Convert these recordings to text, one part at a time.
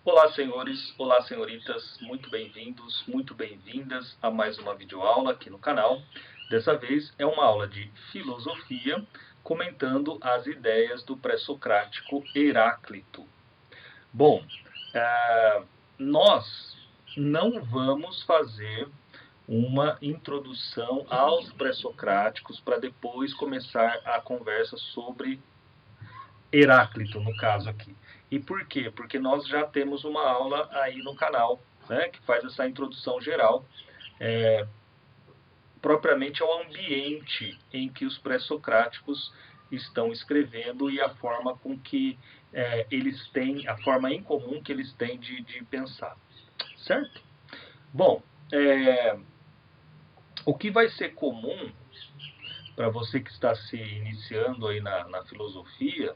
Olá, senhores, olá, senhoritas, muito bem-vindos, muito bem-vindas a mais uma videoaula aqui no canal. Dessa vez é uma aula de filosofia, comentando as ideias do pré-socrático Heráclito. Bom, nós não vamos fazer uma introdução aos pré-socráticos para depois começar a conversa sobre Heráclito, no caso aqui. E por quê? Porque nós já temos uma aula aí no canal, né, que faz essa introdução geral, propriamente ao ambiente em que os pré-socráticos estão escrevendo e a forma com que eles têm, a forma em comum que eles têm de pensar, certo? Bom, o que vai ser comum para você que está se iniciando aí na filosofia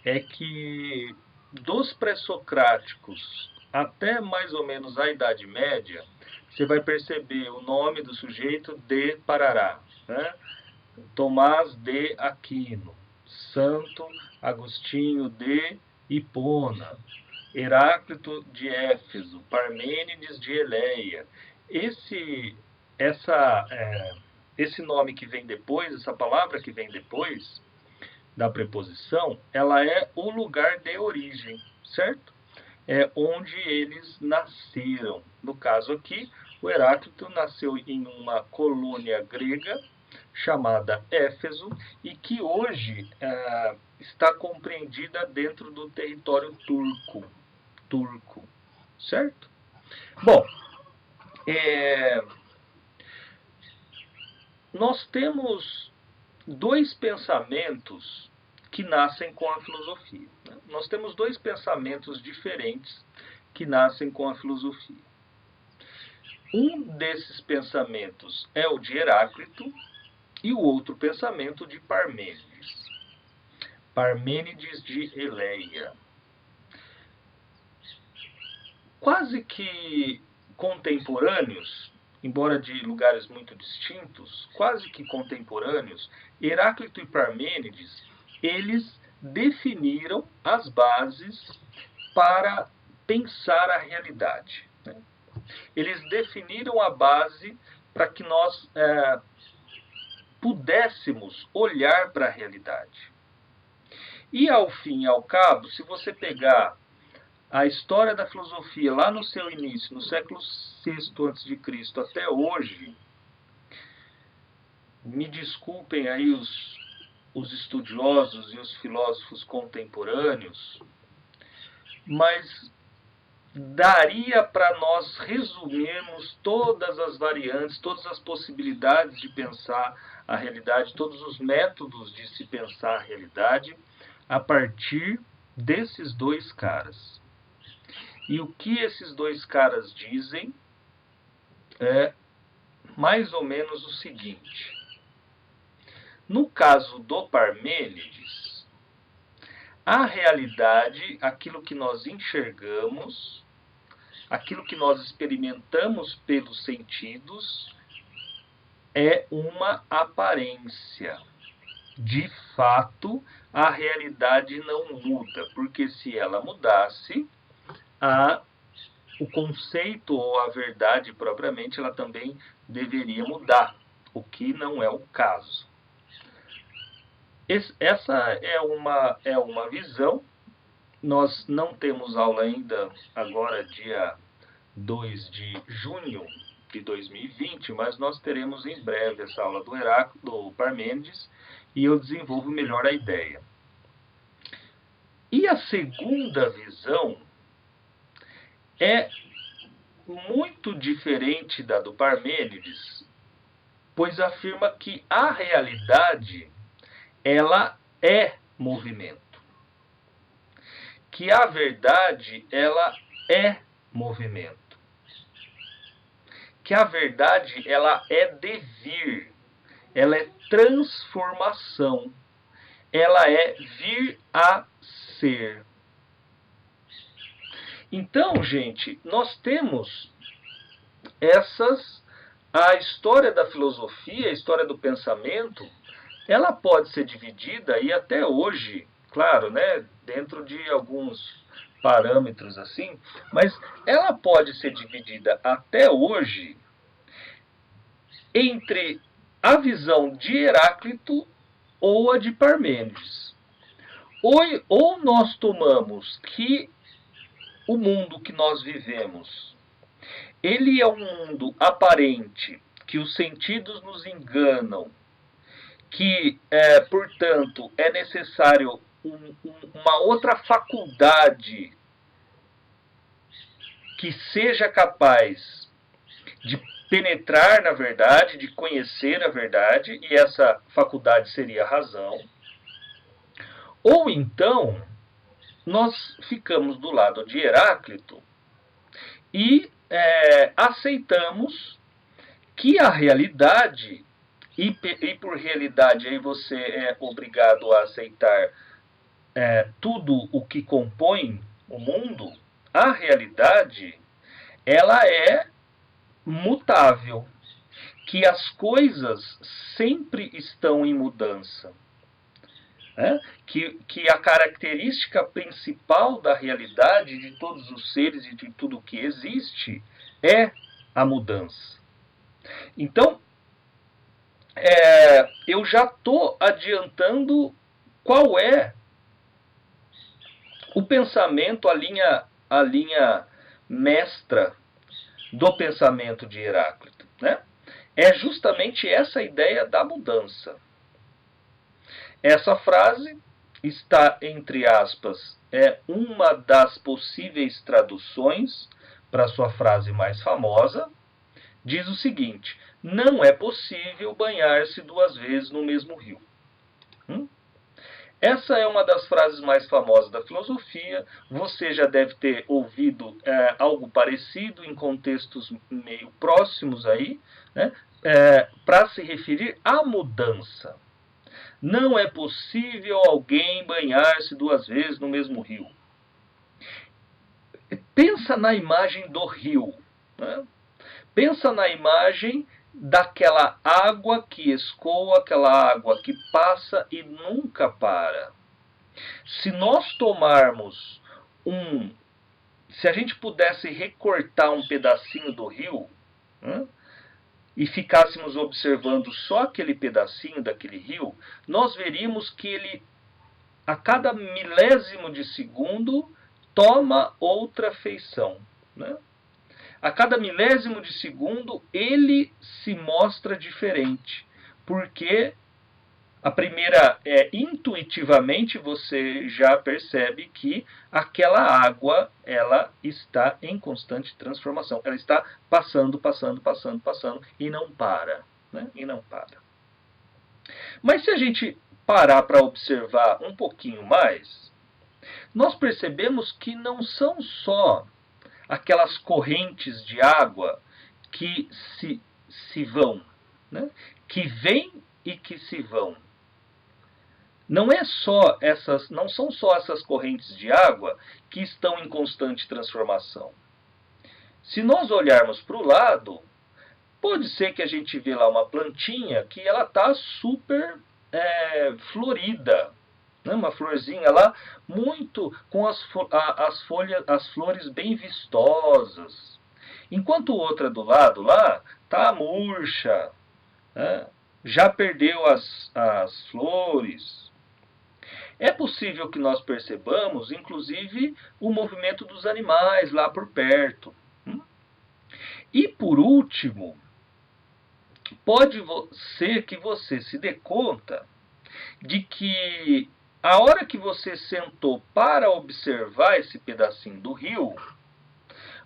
é que dos pré-socráticos até mais ou menos a Idade Média, você vai perceber o nome do sujeito de Parará, né? Tomás de Aquino, Santo Agostinho de Hipona, Heráclito de Éfeso, Parmênides de Eleia. Esse nome que vem depois, essa palavra que vem depois da preposição, ela é o lugar de origem, certo? É onde eles nasceram. No caso aqui, o Heráclito nasceu em uma colônia grega chamada Éfeso e que hoje está compreendida dentro do território turco, certo? Bom, nós temos dois pensamentos que nascem com a filosofia. Nós temos dois pensamentos diferentes que nascem com a filosofia. Um desses pensamentos é o de Heráclito e o outro pensamento de Parmênides. Parmênides de Eleia. Quase que contemporâneos, embora de lugares muito distintos, quase que contemporâneos, Heráclito e Parmênides, eles definiram as bases para pensar a realidade. Eles definiram a base para que nós pudéssemos olhar para a realidade. E ao fim e ao cabo, se você pegar a história da filosofia lá no seu início, no século VI a.C. até hoje, me desculpem aí os estudiosos e os filósofos contemporâneos, mas daria para nós resumirmos todas as variantes, todas as possibilidades de pensar a realidade, todos os métodos de se pensar a realidade a partir desses dois caras. E o que esses dois caras dizem é mais ou menos o seguinte. No caso do Parmênides, a realidade, aquilo que nós enxergamos, aquilo que nós experimentamos pelos sentidos, é uma aparência. De fato, a realidade não muda, porque se ela mudasse, o conceito ou a verdade propriamente, ela também deveria mudar, o que não é o caso. Essa é uma visão. Nós não temos aula ainda agora, dia 2 de junho de 2020, mas nós teremos em breve essa aula do Heráclito, do Parmênides, e eu desenvolvo melhor a ideia. E a segunda visão é muito diferente da do Parmênides, pois afirma que a realidade, ela é movimento. Que a verdade, ela é movimento. Que a verdade, ela é devir. Ela é transformação. Ela é vir a ser. Então, gente, nós temos a história da filosofia, a história do pensamento, ela pode ser dividida, e até hoje, claro, né, dentro de alguns parâmetros assim, mas ela pode ser dividida até hoje entre a visão de Heráclito ou a de Parmênides. Ou nós tomamos que o mundo que nós vivemos, ele é um mundo aparente, que os sentidos nos enganam, que, portanto, é necessário uma outra faculdade que seja capaz de penetrar na verdade, de conhecer a verdade, e essa faculdade seria a razão. Ou então, nós ficamos do lado de Heráclito e aceitamos que a realidade, e por realidade aí você é obrigado a aceitar tudo o que compõe o mundo, a realidade, ela é mutável, que as coisas sempre estão em mudança. Que a característica principal da realidade de todos os seres e de tudo que existe é a mudança. Então, eu já estou adiantando qual é o pensamento, a linha mestra do pensamento de Heráclito. Né? É justamente essa ideia da mudança. Essa frase está, entre aspas, uma das possíveis traduções para sua frase mais famosa. Diz o seguinte: não é possível banhar-se 2 vezes no mesmo rio. Essa é uma das frases mais famosas da filosofia. Você já deve ter ouvido algo parecido em contextos meio próximos aí, né? Para se referir à mudança. Não é possível alguém banhar-se 2 vezes no mesmo rio. Pensa na imagem do rio. Né? Pensa na imagem daquela água que escoa, aquela água que passa e nunca para. Se nós tomarmos se a gente pudesse recortar um pedacinho do rio, né, e ficássemos observando só aquele pedacinho daquele rio, nós veríamos que ele, a cada milésimo de segundo, toma outra feição. Né? A cada milésimo de segundo, ele se mostra diferente. Porque a primeira, intuitivamente, você já percebe que aquela água, ela está em constante transformação. Ela está passando, e não para. Né? E não para. Mas se a gente parar para observar um pouquinho mais, nós percebemos que não são só aquelas correntes de água que se vão, né? Que vêm e que se vão. Não são só essas correntes de água que estão em constante transformação. Se nós olharmos para o lado, pode ser que a gente vê lá uma plantinha que ela está super florida. Né? Uma florzinha lá, muito com as flores bem vistosas. Enquanto outra do lado lá está murcha, né? Já perdeu as flores. É possível que nós percebamos, inclusive, o movimento dos animais lá por perto. E, por último, pode ser que você se dê conta de que a hora que você sentou para observar esse pedacinho do rio,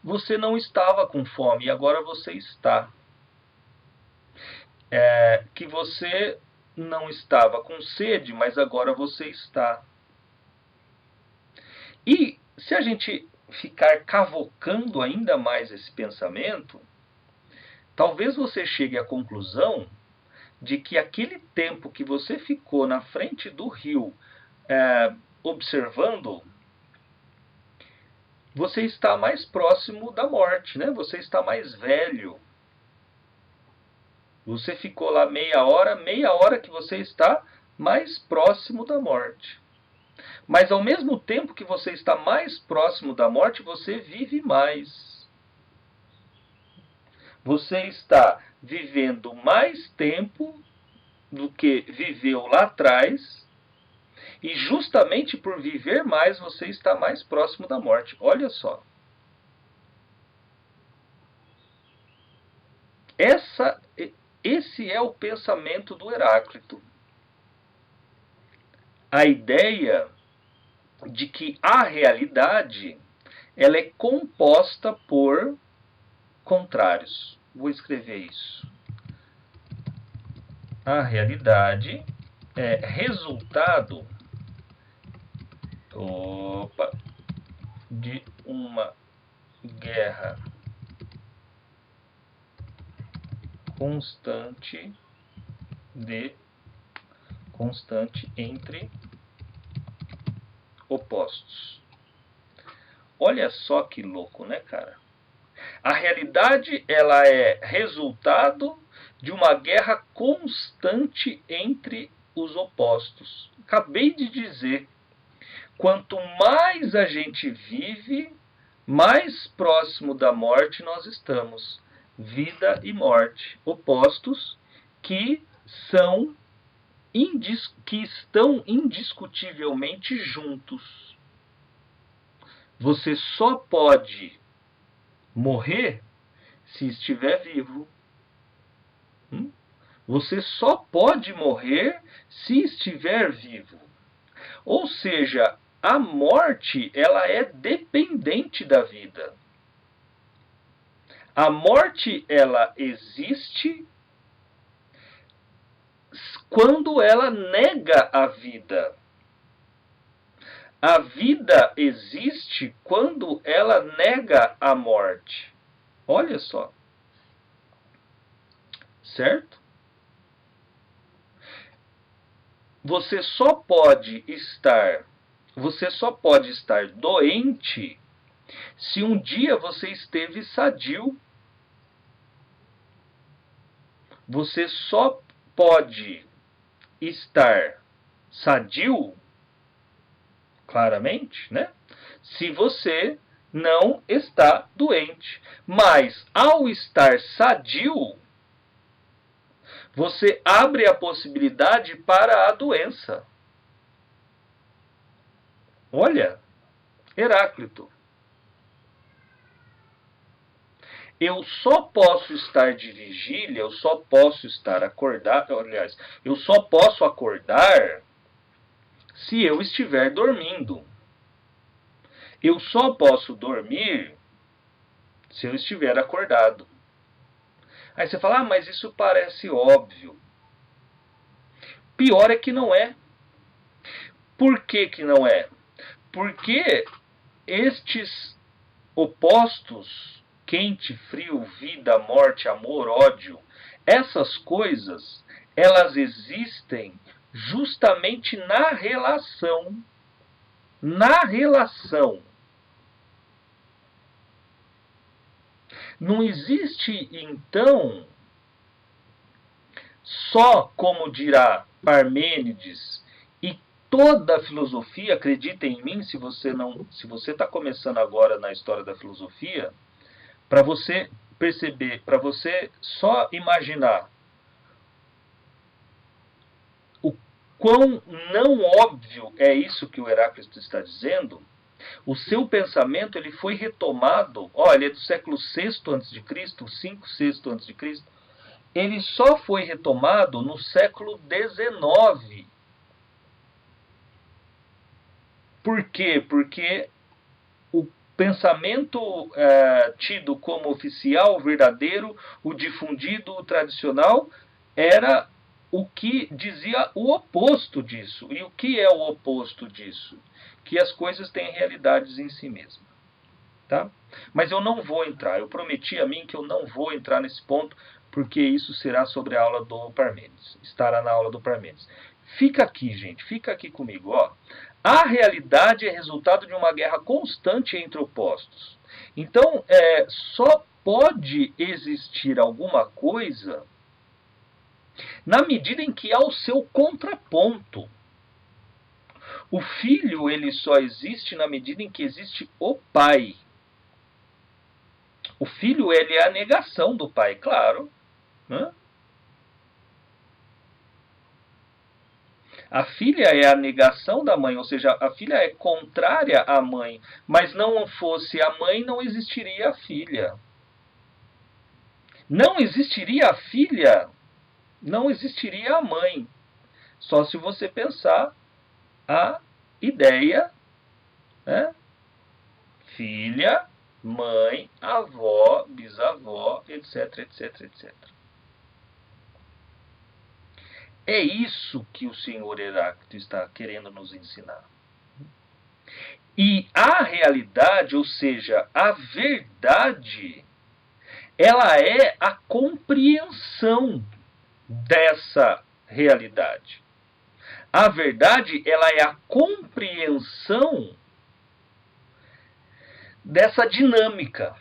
você não estava com fome e agora você está. Que você não estava com sede, mas agora você está. E se a gente ficar cavocando ainda mais esse pensamento, talvez você chegue à conclusão de que aquele tempo que você ficou na frente do rio observando, você está mais próximo da morte, né? Você está mais velho. Você ficou lá meia hora que você está mais próximo da morte. Mas ao mesmo tempo que você está mais próximo da morte, você vive mais. Você está vivendo mais tempo do que viveu lá atrás, e justamente por viver mais, você está mais próximo da morte. Olha só. Esse é o pensamento do Heráclito. A ideia de que a realidade ela é composta por contrários. Vou escrever isso. A realidade é resultado de uma guerra constante entre opostos. Olha só que louco, né, cara? A realidade ela é resultado de uma guerra constante entre os opostos. Acabei de dizer, quanto mais a gente vive, mais próximo da morte nós estamos. Vida e morte, opostos que estão indiscutivelmente juntos. Você só pode morrer se estiver vivo. Você só pode morrer se estiver vivo. Ou seja, a morte ela é dependente da vida. A morte ela existe quando ela nega a vida. A vida existe quando ela nega a morte. Olha só. Certo? Você só pode estar doente se um dia você esteve sadio. Você só pode estar sadio, claramente, né? Se você não está doente. Mas ao estar sadio, você abre a possibilidade para a doença. Olha, Heráclito. Eu só posso estar de vigília, eu só posso estar acordado, aliás, eu só posso acordar se eu estiver dormindo. Eu só posso dormir se eu estiver acordado. Aí você fala, mas isso parece óbvio. Pior é que não é. Por que que não é? Porque estes opostos, quente, frio, vida, morte, amor, ódio, essas coisas, elas existem justamente na relação. Na relação. Não existe, então, só, como dirá Parmênides, e toda a filosofia, acreditem em mim, se você está começando agora na história da filosofia, para você perceber, para você só imaginar o quão não óbvio é isso que o Heráclito está dizendo, o seu pensamento ele foi retomado, ele é do século VI a.C., 5, 6 a.C., ele só foi retomado no século XIX. Por quê? Porque o pensamento tido como oficial, verdadeiro, o difundido, o tradicional, era o que dizia o oposto disso. E o que é o oposto disso? Que as coisas têm realidades em si mesmas. Tá? Mas eu não vou entrar, eu prometi a mim que eu não vou entrar nesse ponto, porque isso será sobre a aula do Parmênides, estará na aula do Parmênides. Fica aqui, gente, fica aqui comigo. A realidade é resultado de uma guerra constante entre opostos. Então, só pode existir alguma coisa na medida em que há o seu contraponto. O filho, ele só existe na medida em que existe o pai. O filho, ele é a negação do pai, claro. Né? A filha é a negação da mãe, ou seja, a filha é contrária à mãe. Mas não fosse a mãe, não existiria a filha. Não existiria a filha, não existiria a mãe. Só se você pensar a ideia, né? Filha, mãe, avó, bisavó, etc, etc, etc. É isso que o senhor Heráclito está querendo nos ensinar. E a realidade, ou seja, a verdade, ela é a compreensão dessa realidade. A verdade, ela é a compreensão dessa dinâmica,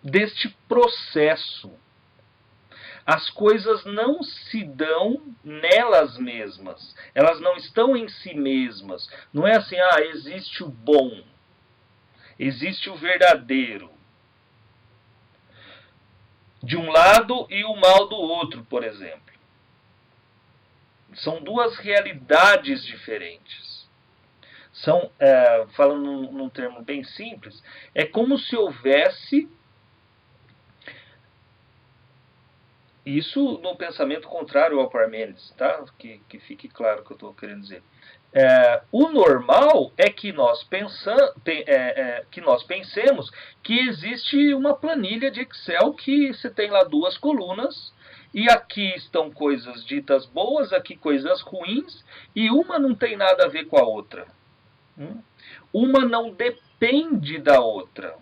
deste processo. As coisas não se dão nelas mesmas, elas não estão em si mesmas. Não é assim, existe o bom, existe o verdadeiro de um lado e o mal do outro, por exemplo. São duas realidades diferentes. São, falando num termo bem simples, é como se houvesse, isso no pensamento contrário ao Parmênides, tá? Que fique claro o que eu estou querendo dizer. O normal é que nós pensemos que existe uma planilha de Excel que você tem lá duas colunas, e aqui estão coisas ditas boas, aqui coisas ruins, e uma não tem nada a ver com a outra. Uma não depende da outra.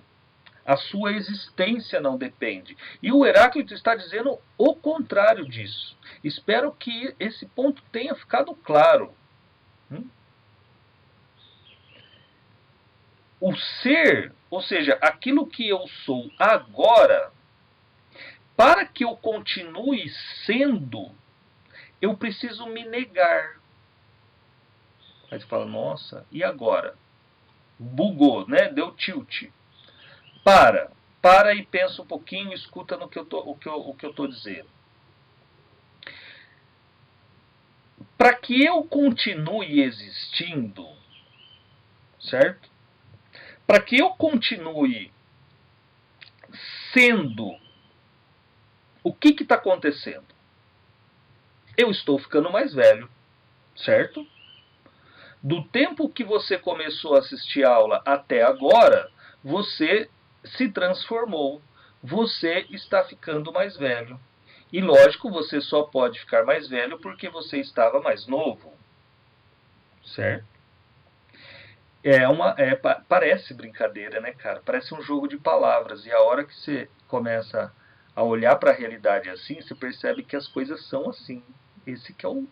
A sua existência não depende. E o Heráclito está dizendo o contrário disso. Espero que esse ponto tenha ficado claro. O ser, ou seja, aquilo que eu sou agora, para que eu continue sendo, eu preciso me negar. Aí você fala, nossa, e agora? Bugou, né? Deu tilt. Para e pensa um pouquinho, escuta no que o que eu tô dizendo. Para que eu continue existindo, certo? Para que eu continue sendo, o que está acontecendo? Eu estou ficando mais velho, certo? Do tempo que você começou a assistir aula até agora, você se transformou. Você está ficando mais velho. E lógico, você só pode ficar mais velho porque você estava mais novo. Certo? Parece brincadeira, né, cara? Parece um jogo de palavras. E a hora que você começa a olhar para a realidade assim, você percebe que as coisas são assim. Esse que é o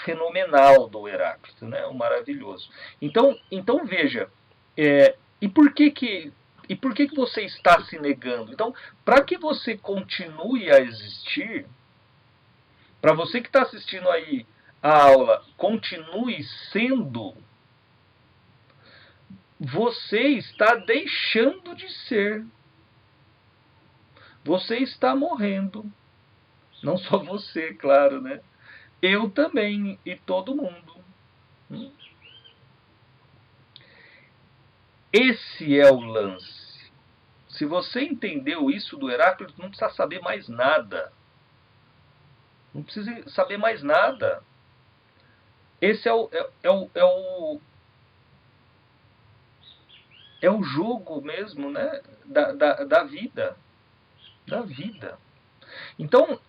fenomenal do Heráclito, né? O maravilhoso. Então veja, e por que você está se negando? Então, para que você continue a existir, para você que está assistindo aí a aula, continue sendo, você está deixando de ser. Você está morrendo. Não só você, claro, né? Eu também, e todo mundo. Esse é o lance. Se você entendeu isso do Heráclito, não precisa saber mais nada. Não precisa saber mais nada. Esse é o jogo mesmo, né? Da vida. Da vida. Então,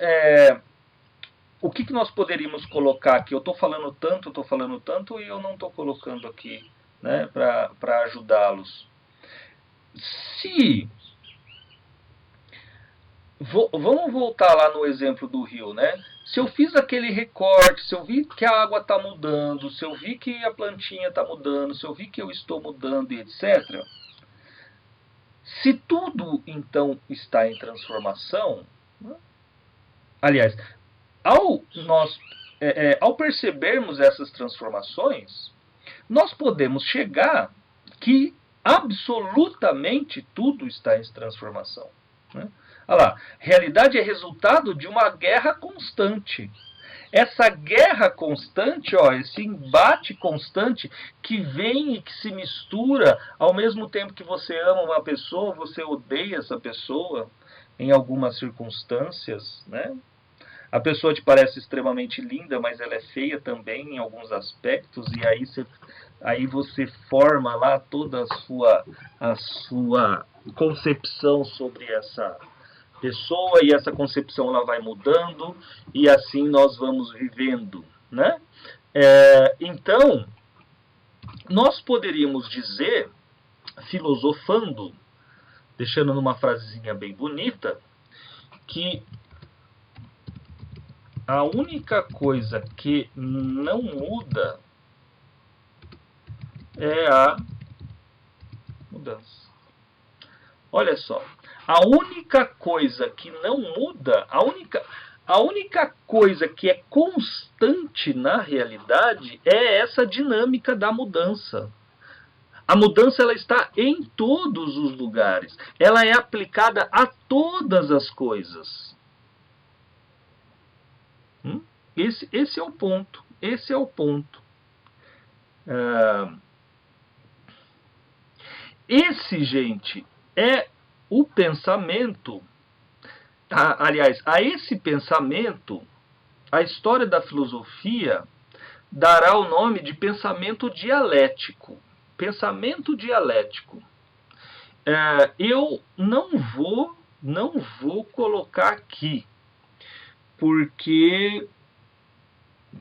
o que nós poderíamos colocar aqui? Eu estou falando tanto, e eu não estou colocando aqui, né, para ajudá-los. Vamos voltar lá no exemplo do rio, né? Se eu fiz aquele recorte, se eu vi que a água está mudando, se eu vi que a plantinha está mudando, se eu vi que eu estou mudando e etc. Se tudo, então, está em transformação, aliás, ao percebermos essas transformações, nós podemos chegar que absolutamente tudo está em transformação. Né? Olha lá, realidade é resultado de uma guerra constante. Essa guerra constante, ó, esse embate constante que vem e que se mistura ao mesmo tempo que você ama uma pessoa, você odeia essa pessoa em algumas circunstâncias, né? A pessoa te parece extremamente linda, mas ela é feia também em alguns aspectos, e aí você forma lá toda a sua concepção sobre essa pessoa, e essa concepção ela vai mudando, e assim nós vamos vivendo, né? Então, nós poderíamos dizer, filosofando, deixando numa frasezinha bem bonita, que a única coisa que não muda é a mudança. Olha só, a única coisa que não muda, a única coisa que é constante na realidade é essa dinâmica da mudança. A mudança ela está em todos os lugares. Ela é aplicada a todas as coisas. Esse é o ponto. Esse é o ponto. Esse, gente, é o pensamento. Aliás, a esse pensamento, a história da filosofia dará o nome de pensamento dialético. Pensamento dialético. Eu não vou colocar aqui, porque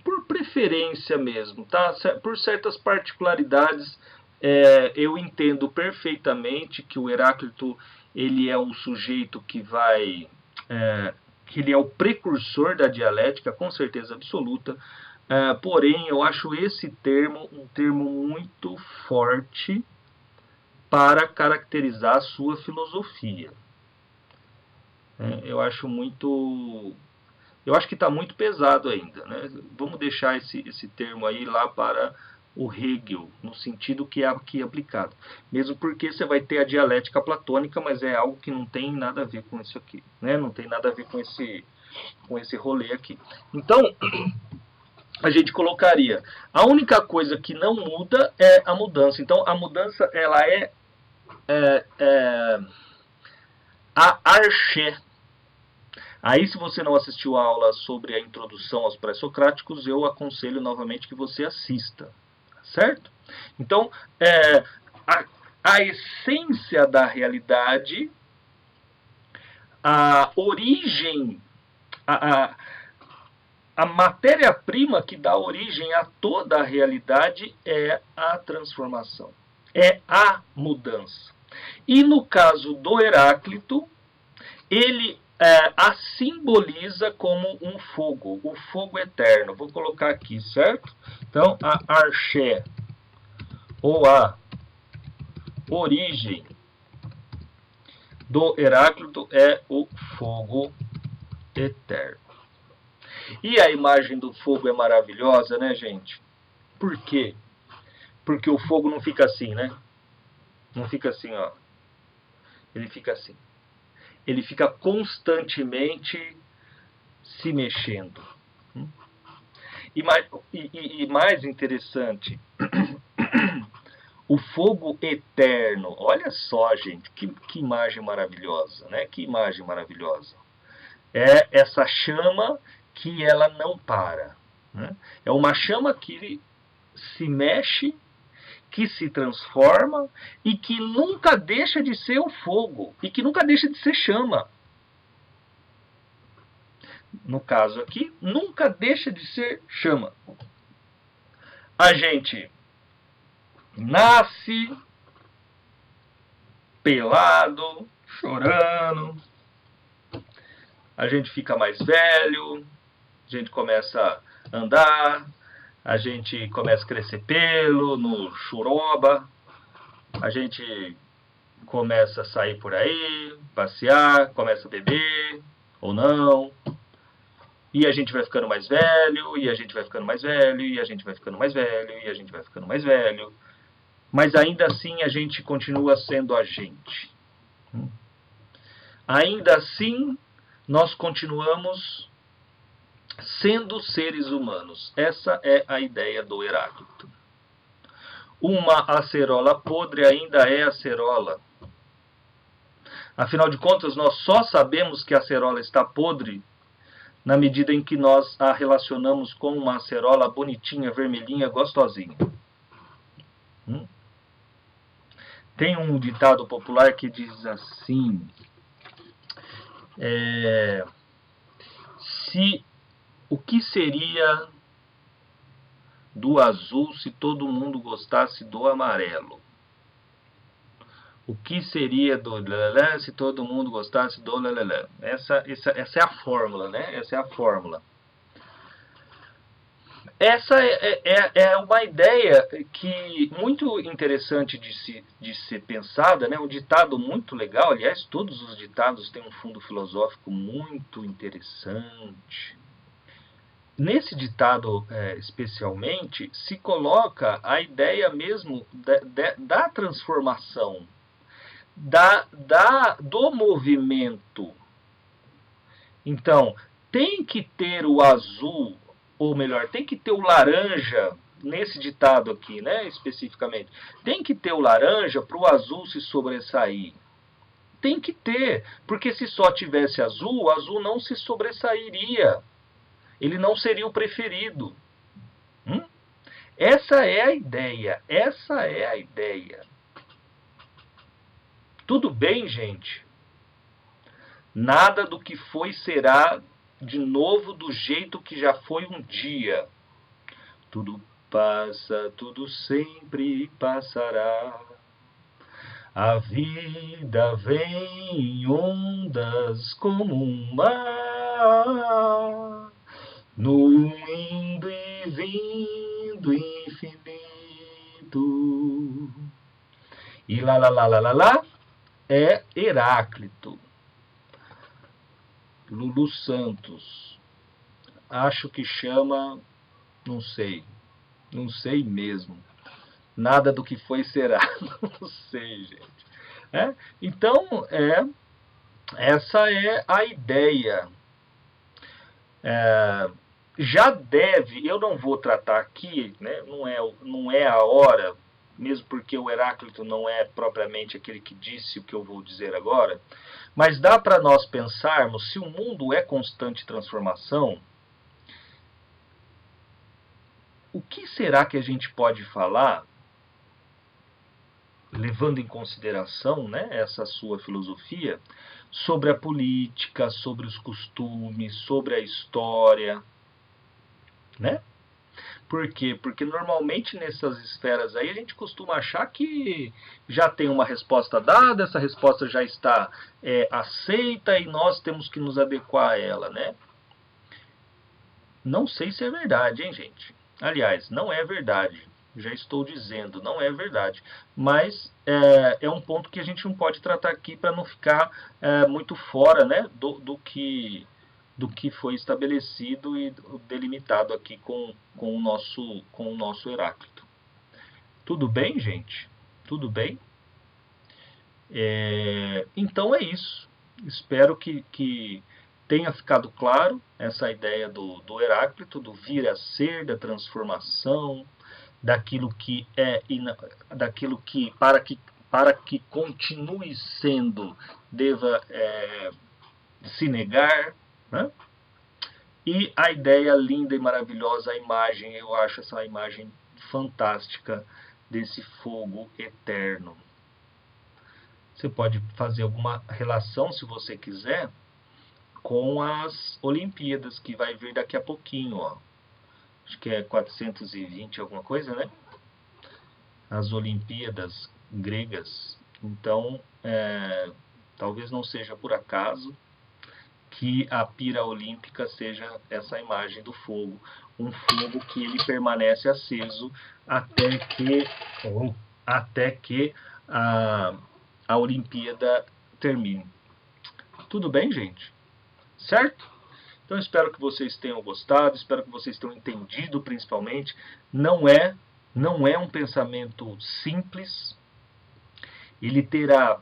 por preferência mesmo, tá? Por certas particularidades, eu entendo perfeitamente que o Heráclito ele é um sujeito que que ele é o precursor da dialética, com certeza absoluta. Porém, eu acho esse termo um termo muito forte para caracterizar a sua filosofia. Eu acho que está muito pesado ainda, né? Vamos deixar esse termo aí lá para o Hegel, no sentido que é aqui aplicado. Mesmo porque você vai ter a dialética platônica, mas é algo que não tem nada a ver com isso aqui, né? Não tem nada a ver com esse rolê aqui. Então, a gente colocaria, a única coisa que não muda é a mudança. Então, a mudança, ela é a arché. Aí, se você não assistiu a aula sobre a introdução aos pré-socráticos, eu aconselho novamente que você assista, certo? Então, a essência da realidade, a origem, a matéria-prima que dá origem a toda a realidade é a transformação, é a mudança. E no caso do Heráclito, ele a simboliza como um fogo, o fogo eterno. Vou colocar aqui, certo? Então, a arché, ou a origem do Heráclito é o fogo eterno. E a imagem do fogo é maravilhosa, né, gente? Por quê? Porque o fogo não fica assim, né? Não fica assim, ó. Ele fica assim. Ele fica constantemente se mexendo. E mais interessante, o fogo eterno. Olha só, gente, que imagem maravilhosa, né? Que imagem maravilhosa. É essa chama que ela não para. Né? É uma chama que se mexe, que se transforma e que nunca deixa de ser o fogo e que nunca deixa de ser chama. No caso aqui, nunca deixa de ser chama. A gente nasce pelado, chorando, a gente fica mais velho, a gente começa a andar, a gente começa a crescer pelo no churoba, a gente começa a sair por aí, passear, começa a beber ou não. E a gente vai ficando mais velho, e a gente vai ficando mais velho, e a gente vai ficando mais velho, e a gente vai ficando mais velho. Mas ainda assim a gente continua sendo a gente. Ainda assim, nós continuamos sendo seres humanos. Essa é a ideia do Heráclito. Uma acerola podre ainda é acerola. Afinal de contas, nós só sabemos que a acerola está podre na medida em que nós a relacionamos com uma acerola bonitinha, vermelhinha, gostosinha. Tem um ditado popular que diz assim: o que seria do azul se todo mundo gostasse do amarelo? O que seria do lelé se todo mundo gostasse do lelé? Essa é a fórmula, né? Essa é a fórmula. Essa é uma ideia que muito interessante de ser pensada, né? Um ditado muito legal. Aliás, todos os ditados têm um fundo filosófico muito interessante. Nesse ditado, especialmente, se coloca a ideia mesmo da transformação, do movimento. Então, tem que ter o azul, ou melhor, tem que ter o laranja, nesse ditado aqui, né, especificamente. Tem que ter o laranja para o azul se sobressair. Tem que ter, porque se só tivesse azul, o azul não se sobressairia. Ele não seria o preferido. Essa é a ideia. Essa é a ideia. Tudo bem, gente? Nada do que foi será de novo do jeito que já foi um dia. Tudo passa, tudo sempre passará. A vida vem em ondas como um mar, no indo e vindo infinito. E lá, lá, lá, lá, lá, lá, é Heráclito. Lulu Santos. Acho que chama, não sei mesmo. Nada do que foi será. Não sei, gente. Então, essa é a ideia. Já deve, eu não vou tratar aqui, né, não é a hora, mesmo porque o Heráclito não é propriamente aquele que disse o que eu vou dizer agora, mas dá para nós pensarmos, se o mundo é constante transformação, o que será que a gente pode falar, levando em consideração, né, essa sua filosofia, sobre a política, sobre os costumes, sobre a história, né? Por quê? Porque normalmente nessas esferas aí a gente costuma achar que já tem uma resposta dada, essa resposta já está aceita e nós temos que nos adequar a ela, né? Não sei se é verdade, hein, gente? Aliás, não é verdade. Já estou dizendo, não é verdade. Mas é um ponto que a gente não pode tratar aqui para não ficar muito fora, né, do que foi estabelecido e delimitado aqui com o nosso Heráclito. Tudo bem, gente? Tudo bem? Então é isso. Espero que tenha ficado claro essa ideia do Heráclito, do vir a ser, da transformação, daquilo que é, daquilo que para que continue sendo, deva se negar, né? E a ideia linda e maravilhosa, a imagem, eu acho essa imagem fantástica desse fogo eterno. Você pode fazer alguma relação, se você quiser, com as Olimpíadas, que vai vir daqui a pouquinho, ó. Acho que é 420 alguma coisa, né? As Olimpíadas gregas. Então, talvez não seja por acaso que a pira olímpica seja essa imagem do fogo. Um fogo que ele permanece aceso até que a Olimpíada termine. Tudo bem, gente? Certo? Então espero que vocês tenham gostado, espero que vocês tenham entendido principalmente. Não é um pensamento simples, ele terá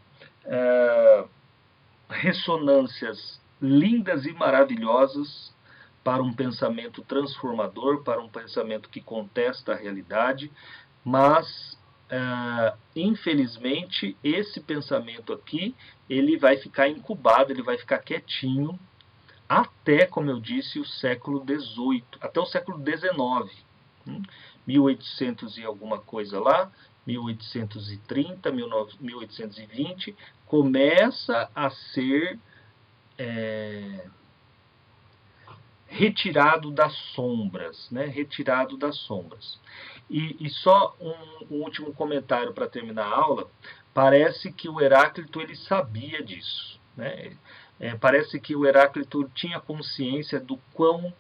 ressonâncias lindas e maravilhosas para um pensamento transformador, para um pensamento que contesta a realidade, mas infelizmente esse pensamento aqui ele vai ficar incubado, ele vai ficar quietinho até, como eu disse, o século XVIII, até o século XIX, 1800 e alguma coisa lá, 1830, 1820, começa a ser retirado das sombras, né? Retirado das sombras. E só um último comentário para terminar a aula. Parece que o Heráclito ele sabia disso, né? Parece que o Heráclito tinha consciência do quão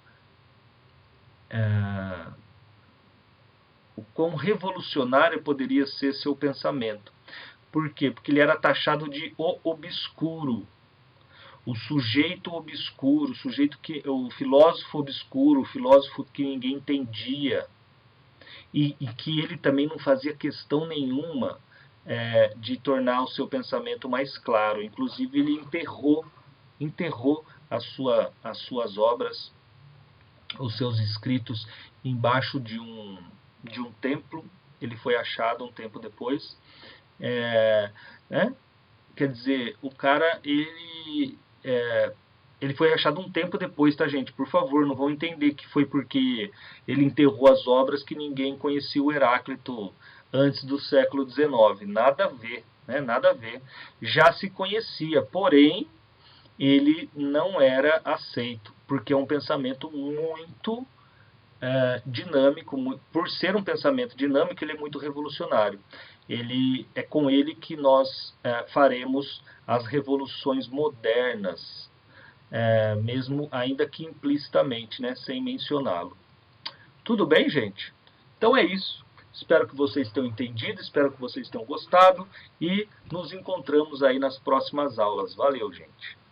revolucionário poderia ser seu pensamento. Por quê? Porque ele era taxado de o obscuro, o sujeito obscuro, o filósofo obscuro, o filósofo que ninguém entendia, e que ele também não fazia questão nenhuma de tornar o seu pensamento mais claro. Inclusive ele enterrou as suas obras, os seus escritos, embaixo de um templo. Ele foi achado um tempo depois. Né? Quer dizer, o cara, ele foi achado um tempo depois, tá, gente? Por favor, não vão entender que foi porque ele enterrou as obras que ninguém conhecia o Heráclito antes do século XIX. Nada a ver, né? Nada a ver. Já se conhecia, porém, ele não era aceito, porque é um pensamento muito dinâmico. Por ser um pensamento dinâmico, ele é muito revolucionário. É com ele que nós faremos as revoluções modernas, mesmo ainda que implicitamente, né, sem mencioná-lo. Tudo bem, gente? Então é isso. Espero que vocês tenham entendido, espero que vocês tenham gostado e nos encontramos aí nas próximas aulas. Valeu, gente!